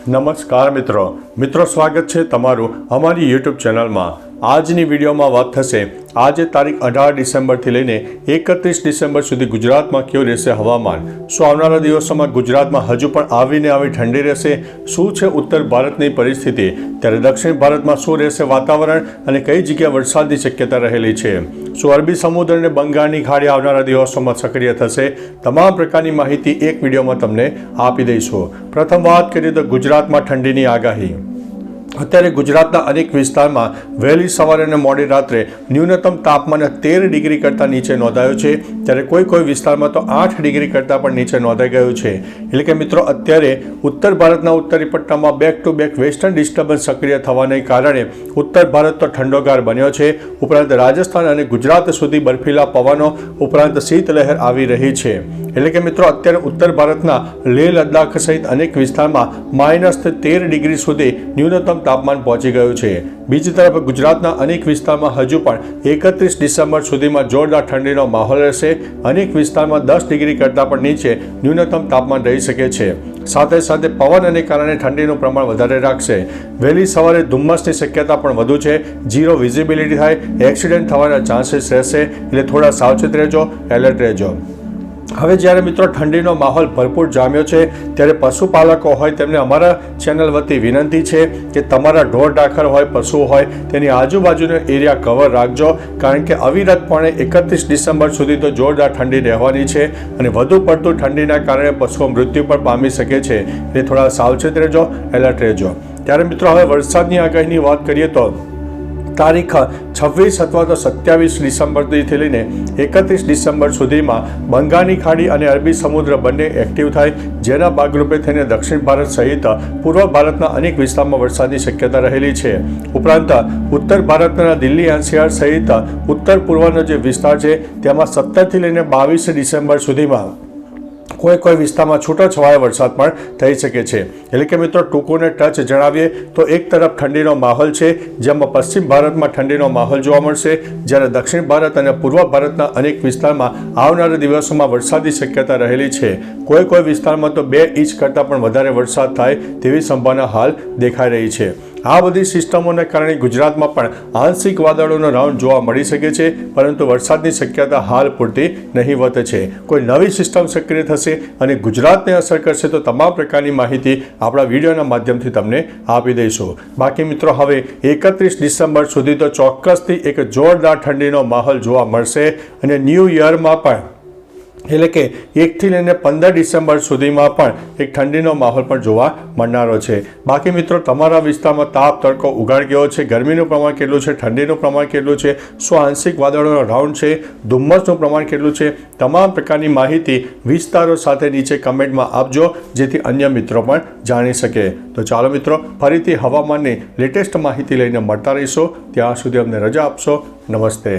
નમસ્કાર મિત્રો સ્વાગત છે તમારું અમારી યુટ્યુબ ચેનલમાં। આજની વિડીયોમાં વાત થશે આજે તારીખ 18 ડિસેમ્બરથી લઈને 31 ડિસેમ્બર સુધી ગુજરાતમાં કેવું રહેશે હવામાન। શું આવનારા દિવસોમાં ગુજરાતમાં હજુ પણ આવીને આવી ઠંડી રહેશે? શું છે ઉત્તર ભારતની પરિસ્થિતિ? ત્યારે દક્ષિણ ભારતમાં શું રહેશે વાતાવરણ અને કઈ જગ્યાએ વરસાદની શક્યતા રહેલી છે? શું અરબી સમુદ્ર અને બંગાળની ખાડી આવનારા દિવસોમાં સક્રિય થશે? તમામ પ્રકારની માહિતી એક વિડીયોમાં તમને આપી દઈશું। પ્રથમ વાત કરીએ તો ગુજરાતમાં ઠંડીની આગાહી। અત્યારે ગુજરાતના અનેક વિસ્તારમાં વહેલી સવારે અને મોડી રાત્રે ન્યૂનતમ તાપમાન 13 ડિગ્રી કરતાં નીચે નોંધાયું છે, ત્યારે કોઈ વિસ્તારમાં તો 8 ડિગ્રી કરતાં પણ નીચે નોંધાઈ ગયું છે। એટલે કે મિત્રો અત્યારે ઉત્તર ભારતના ઉત્તરી પટ્ટામાં back to back western disturbance સક્રિય થવાને કારણે ઉત્તર ભારત તો ઠંડોગાર બન્યો છે, ઉપરાંત રાજસ્થાન અને ગુજરાત સુધી બર્ફીલા પવનો ઉપરાંત શીતલહેર આવી રહી છે। એટલે કે મિત્રો અત્યારે ઉત્તર ભારતના લેહ લદ્દાખ સહિત અનેક વિસ્તારમાં -13 ડિગ્રી સુધી ન્યૂનતમ તાપમાન પહોંચી ગયું છે। બીજી તરફ ગુજરાતના અનેક વિસ્તારમાં હજુ પણ 31 ડિસેમ્બર સુધીમાં જોરદાર ઠંડીનો માહોલ રહેશે। અનેક વિસ્તારમાં 10 ડિગ્રી કરતાં પણ નીચે ન્યૂનતમ તાપમાન રહી શકે છે। સાથે સાથે પવનને કારણે ઠંડીનું પ્રમાણ વધારે રાખશે। વહેલી સવારે ધુમ્મસની શક્યતા પણ વધુ છે, ઝીરો વિઝિબિલિટી થાય, એક્સિડન્ટ થવાના ચાન્સીસ રહેશે, એટલે થોડા સાવચેત રહેજો, એલર્ટ રહેજો। હવે જ્યારે મિત્રો ઠંડીનો માહોલ ભરપૂર જામ્યો છે, ત્યારે પશુપાલકો હોય તેમને અમારા ચેનલ વતી વિનંતી છે કે તમારા ઢોર ઢાખર હોય, પશુ હોય, તેની આજુબાજુનો એરિયા કવર રાખજો, કારણ કે અવિરતપણે 31 ડિસેમ્બર સુધી તો જોરદાર ઠંડી રહેવાની છે અને વધુ પડતું ઠંડીના કારણે પશુઓ મૃત્યુ પણ પામી શકે છે, એટલે થોડા સાવચેત રહેજો, એલર્ટ રહેજો। ત્યારે મિત્રો હવે વરસાદની આગાહીની વાત કરીએ તો તારીખ 26 અથવા તો 27 ડિસેમ્બરથી લઈને 31 ડિસેમ્બર સુધીમાં બંગાળની ખાડી અને અરબી સમુદ્ર બંને એક્ટિવ થાય, જેના ભાગરૂપે થઈને દક્ષિણ ભારત સહિત પૂર્વ ભારતના અનેક વિસ્તારમાં વરસાદની શક્યતા રહેલી છે। ઉપરાંત ઉત્તર ભારતના દિલ્હી એનસીઆર સહિત ઉત્તર પૂર્વનો જે વિસ્તાર છે તેમાં 17થી લઈને 22 ડિસેમ્બર સુધીમાં કોઈ વિસ્તારમાં છૂટાછવાયા વરસાદ પણ થઈ શકે છે। એટલે કે મિત્રો ટૂંકોને ટચ જણાવીએ તો એક તરફ ઠંડીનો માહોલ છે, જેમાં પશ્ચિમ ભારતમાં ઠંડીનો માહોલ જોવા મળશે, જ્યારે દક્ષિણ ભારત અને પૂર્વ ભારતના અનેક વિસ્તારમાં આવનારા દિવસોમાં વરસાદની શક્યતા રહેલી છે। કોઈ વિસ્તારમાં તો 2 ઇંચ કરતાં પણ વધારે વરસાદ થાય તેવી સંભાવના હાલ દેખાઈ રહી છે। આ બધી સિસ્ટમોને કારણે ગુજરાતમાં પણ આંશિક વાદળોનો રાઉન્ડ જોવા મળી શકે છે, પરંતુ વરસાદની શક્યતા હાલ પૂરતી નહીવત છે। કોઈ નવી સિસ્ટમ સક્રિય થશે અને ગુજરાતને અસર કરશે તો તમામ પ્રકારની માહિતી આપણા વિડીયોના માધ્યમથી તમને આપી દઈશું। બાકી મિત્રો હવે 31 ડિસેમ્બર સુધી તો ચોક્કસથી એક જોરદાર ઠંડીનો માહોલ જોવા મળશે અને ન્યૂ યરમાં પણ એટલે કે 1 થી લઈને 15 ડિસેમ્બર સુધીમાં પણ એક ઠંડીનો માહોલ પણ જોવા મળનારો છે। બાકી મિત્રો તમારા વિસ્તારમાં તાપ તડકો ઉગાડ ગયો છે? ગરમીનું પ્રમાણ કેટલું છે? ઠંડીનું પ્રમાણ કેટલું છે? શું આંશિક વાદળોનો રાઉન્ડ છે? ધુમ્મસનું પ્રમાણ કેટલું છે? તમામ પ્રકારની માહિતી વિસ્તારો સાથે નીચે કમેન્ટમાં આપજો, જેથી અન્ય મિત્રો પણ જાણી શકે। તો ચાલો મિત્રો ફરીથી હવામાનની લેટેસ્ટ માહિતી લઈને મળતા રહીશું, ત્યાં સુધી અમને રજા આપશો। નમસ્તે।